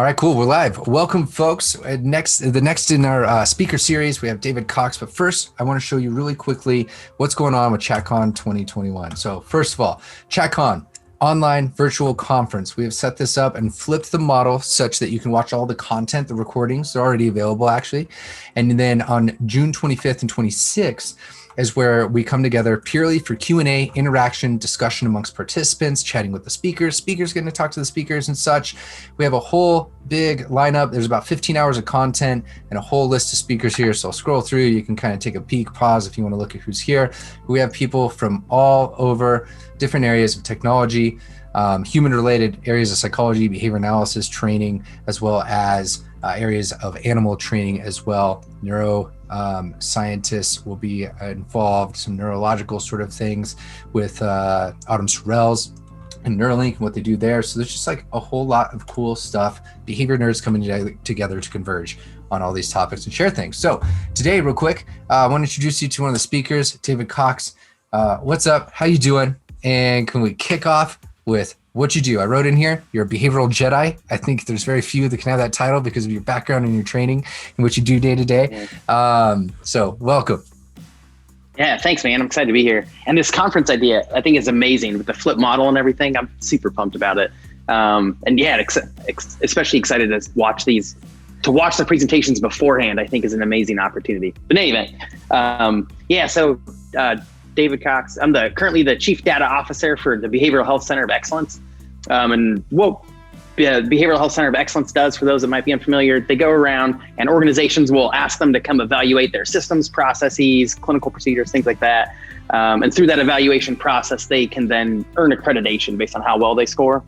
All right, cool. We're live. Welcome, folks. The next in our speaker series, we have David Cox. But first, I want to show you really quickly what's going on with CHATTcon 2021. So first of all, CHATTcon, online virtual conference. We have set this up and flipped the model such that you can watch all the content, the recordings. They're already available, actually. And then on June 25th and 26th, is where we come together purely for Q&A, interaction, discussion amongst participants, chatting with the speakers getting to talk to the speakers and such. We have a whole big lineup. There's about 15 hours of content and a whole list of speakers here. So I'll scroll through. You can kind of take a peek, pause if you want to look at who's here. We have people from all over different areas of technology, human-related areas of psychology, behavior analysis, training, as well as areas of animal training as well. Scientists will be involved, some neurological sort of things with Autumn Sorrells and Neuralink and what they do there. So there's just like a whole lot of cool stuff. Behavior nerds coming together to converge on all these topics and share things. So today, real quick, I want to introduce you to one of the speakers, David Cox. What's up? How you doing? And can we kick off with what you do? I wrote in here, you're a behavioral Jedi. I think there's very few that can have that title because of your background and your training and what you do day to day. So welcome. Yeah, thanks, man. I'm excited to be here. And this conference idea, I think is amazing with the flip model and everything. I'm super pumped about it. And yeah, especially excited to watch the presentations beforehand, I think is an amazing opportunity. But in any event, David Cox. I'm currently the Chief Data Officer for the Behavioral Health Center of Excellence. And what Behavioral Health Center of Excellence does, for those that might be unfamiliar, they go around and organizations will ask them to come evaluate their systems, processes, clinical procedures, things like that. And through that evaluation process, they can then earn accreditation based on how well they score.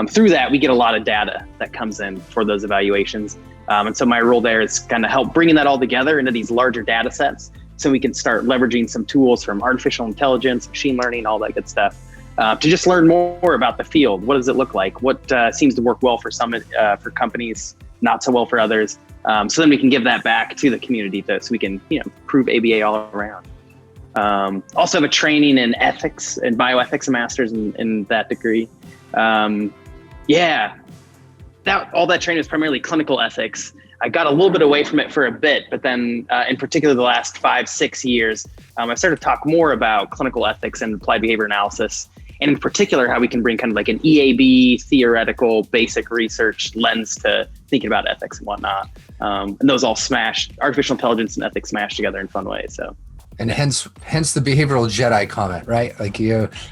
Through that, we get a lot of data that comes in for those evaluations. And so my role there is kind of help bringing that all together into these larger data sets, so we can start leveraging some tools from artificial intelligence, machine learning, all that good stuff, to just learn more about the field. What does it look like? What seems to work well for some for companies, not so well for others. So then we can give that back to the community so we can improve ABA all around. Also have a training in ethics and bioethics, a master's in that degree. All that training is primarily clinical ethics. I got a little bit away from it for a bit, but then in particular the last 5-6 years, I started to talk more about clinical ethics and applied behavior analysis, and in particular how we can bring kind of like an EAB theoretical basic research lens to thinking about ethics and whatnot. And those all artificial intelligence and ethics smashed together in fun ways. So. And hence the behavioral Jedi comment, right? Like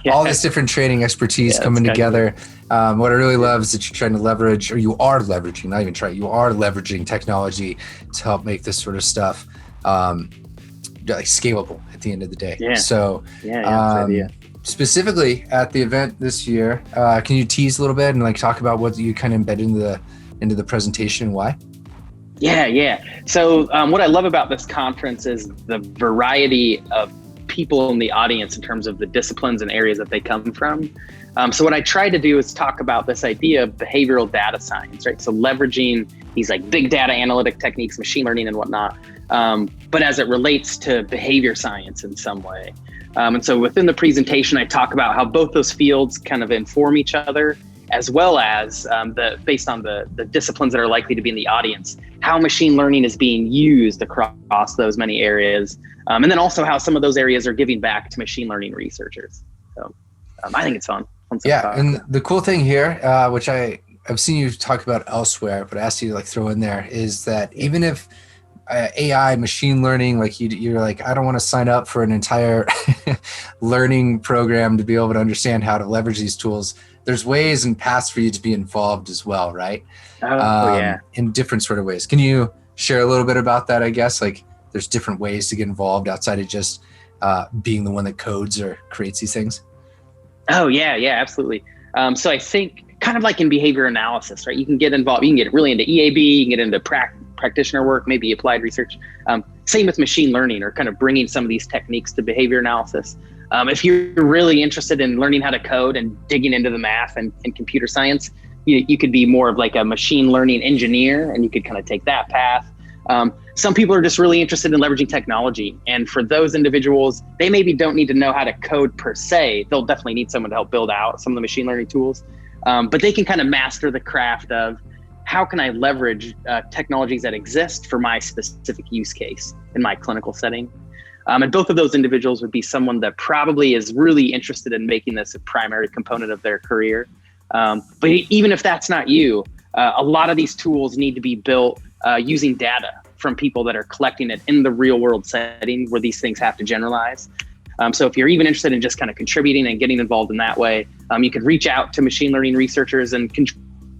all this different training expertise coming together. What I really love is that you're trying to leverage, or you are leveraging, not even trying, you are leveraging technology to help make this sort of stuff like scalable at the end of the day. Yeah. So that's the idea. Specifically at the event this year, can you tease a little bit and like talk about what you kind of embedded into the presentation and why? Yeah. So what I love about this conference is the variety of people in the audience in terms of the disciplines and areas that they come from. So what I try to do is talk about this idea of behavioral data science, right? So leveraging these like big data analytic techniques, machine learning and whatnot, but as it relates to behavior science in some way. And so within the presentation, I talk about how both those fields kind of inform each other, as well as based on the disciplines that are likely to be in the audience, how machine learning is being used across those many areas. And then also how some of those areas are giving back to machine learning researchers. So I think it's fun. Yeah, and the cool thing here, which I've seen you talk about elsewhere, but I asked you to like throw in there, is that even if AI, machine learning, like you're like, I don't want to sign up for an entire learning program to be able to understand how to leverage these tools. There's ways and paths for you to be involved as well, right? In different sort of ways. Can you share a little bit about that, I guess? Like there's different ways to get involved outside of just being the one that codes or creates these things? Oh, yeah, absolutely. So I think kind of like in behavior analysis, right? You can get involved, you can get really into EAB, you can get into practitioner work, maybe applied research. Same with machine learning or kind of bringing some of these techniques to behavior analysis. If you're really interested in learning how to code and digging into the math and computer science, you could be more of like a machine learning engineer and you could kind of take that path. Some people are just really interested in leveraging technology. And for those individuals, they maybe don't need to know how to code per se. They'll definitely need someone to help build out some of the machine learning tools. But they can kind of master the craft of how can I leverage technologies that exist for my specific use case in my clinical setting? And both of those individuals would be someone that probably is really interested in making this a primary component of their career. But even if that's not you, a lot of these tools need to be built using data from people that are collecting it in the real world setting where these things have to generalize. So if you're even interested in just kind of contributing and getting involved in that way, you could reach out to machine learning researchers and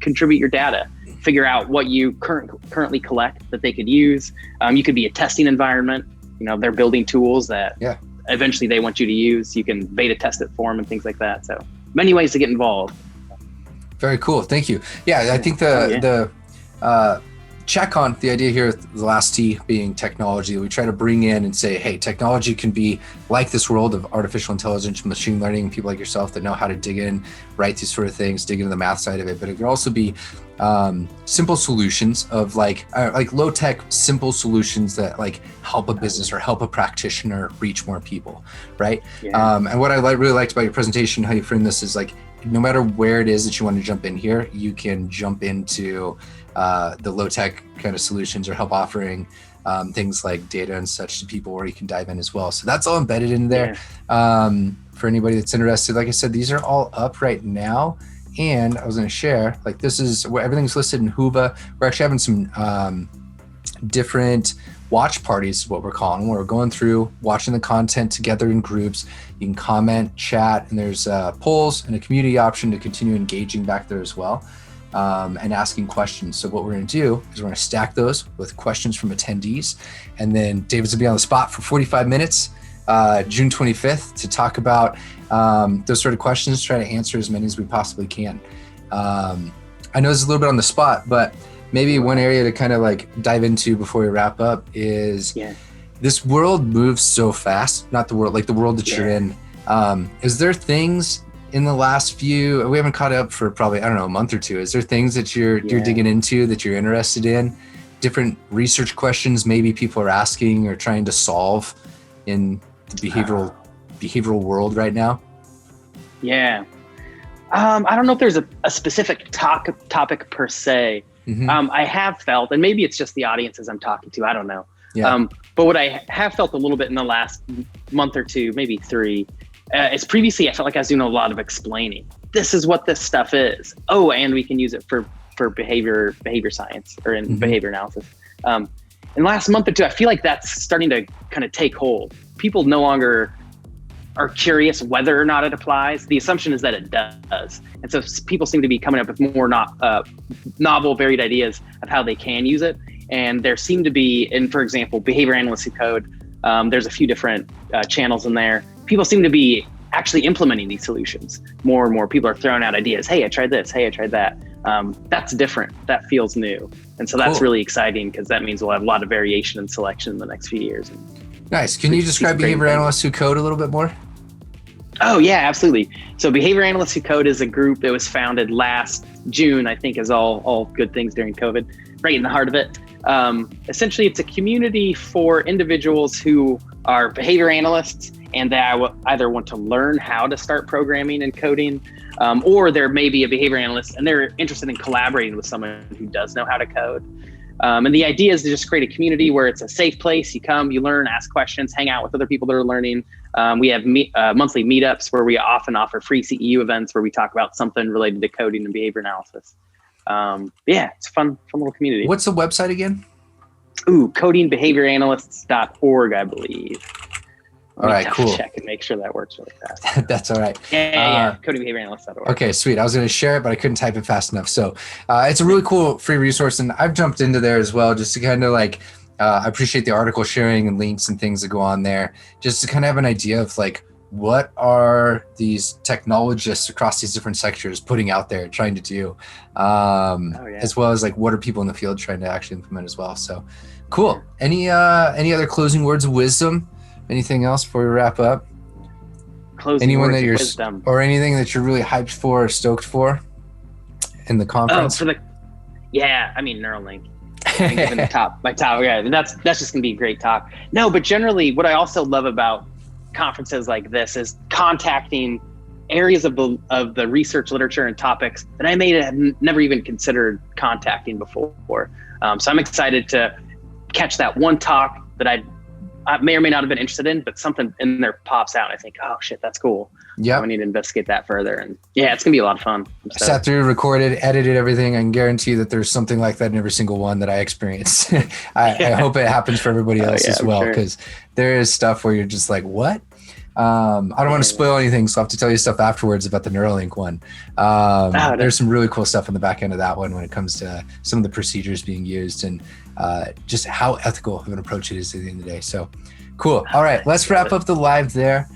contribute your data, figure out what you currently collect that they could use. You could be a testing environment. They're building tools that eventually they want you to use. You can beta test it for them and things like that. So many ways to get involved. Very cool. Thank you. Yeah, I think the CHATTcon, the idea here, the last T being technology, we try to bring in and say, hey, technology can be like this world of artificial intelligence, machine learning, people like yourself that know how to dig in, write these sort of things, dig into the math side of it. But it can also be simple solutions of like low tech, simple solutions that like help a business or help a practitioner reach more people, right? Yeah. And what I really liked about your presentation, how you frame this is like, no matter where it is that you want to jump in here, you can jump into the low tech kind of solutions or help offering things like data and such to people where you can dive in as well. So that's all embedded in there. For anybody that's interested, like I said, these are all up right now. And I was going to share, like, this is where everything's listed in Whova. We're actually having some different watch parties, is what we're calling them, where we're going through, watching the content together in groups. You can comment, chat, and there's polls and a community option to continue engaging back there as well, and asking questions. So what we're going to do is we're going to stack those with questions from attendees. And then David's going to be on the spot for 45 minutes, June 25th, to talk about those sort of questions, try to answer as many as we possibly can. I know this is a little bit on the spot, but maybe one area to kind of like dive into before we wrap up is this world moves so fast, not the world, like the world that you're in. Is there things in the last few, we haven't caught up for probably, I don't know, a month or two. Is there things that you're digging into that you're interested in? Different research questions maybe people are asking or trying to solve in the behavioral world right now? Yeah. I don't know if there's a specific topic per se. Mm-hmm. I have felt, and maybe it's just the audiences I'm talking to, I don't know. But what I have felt a little bit in the last month or two, maybe three, is previously I felt like I was doing a lot of explaining. This is what this stuff is. Oh, and we can use it for behavior science or in behavior analysis. In the last month or two, I feel like that's starting to kind of take hold. People no longer are curious whether or not it applies. The assumption is that it does. And so people seem to be coming up with more novel, varied ideas of how they can use it. And there seem to be, for example, behavior analysts who code, there's a few different channels in there. People seem to be actually implementing these solutions. More and more people are throwing out ideas. Hey, I tried this. Hey, I tried that. That's different. That feels new. And so that's really exciting because that means we'll have a lot of variation and selection in the next few years. Nice. Can you describe behavior analysts who code a little bit more? Oh, yeah, absolutely. So Behavior Analysts Who Code is a group that was founded last June, I think, is all good things during COVID, right in the heart of it. Essentially, it's a community for individuals who are behavior analysts and they either want to learn how to start programming and coding, or they're maybe a behavior analyst and they're interested in collaborating with someone who does know how to code. And the idea is to just create a community where it's a safe place. You come, you learn, ask questions, hang out with other people that are learning. We have monthly meetups where we often offer free CEU events where we talk about something related to coding and behavior analysis. It's a fun little community. What's the website again? Codingbehavioranalysts.org, I believe. All right, cool. Check and make sure that works really fast. That's all right. Codingbehavioranalysts.org. Okay, sweet. I was going to share it, but I couldn't type it fast enough. So it's a really cool free resource, and I've jumped into there as well just to kind of like, I appreciate the article sharing and links and things that go on there, just to kind of have an idea of like, what are these technologists across these different sectors putting out there, trying to do, as well as like, what are people in the field trying to actually implement as well. So cool. Any other closing words of wisdom? Anything else before we wrap up? Anyone that you're wisdom. Or anything that you're really hyped for or stoked for in the conference? Neuralink. my top. Yeah, that's just gonna be a great talk. No, but generally, what I also love about conferences like this is contacting areas of the research literature and topics that I may have never even considered contacting before. So I'm excited to catch that one talk that I may or may not have been interested in, but something in there pops out and I think, oh shit, that's cool. Yeah, we need to investigate that further. And yeah, it's gonna be a lot of fun. Sat through, recorded, edited everything. I can guarantee that there's something like that in every single one that I experienced. I hope it happens for everybody else as well, because there is stuff where you're just like, what? I don't want to spoil anything, so I'll have to tell you stuff afterwards about the Neuralink one. There's some really cool stuff in the back end of that one when it comes to some of the procedures being used and just how ethical of an approach it is at the end of the day. So cool. All right, let's wrap up the live there.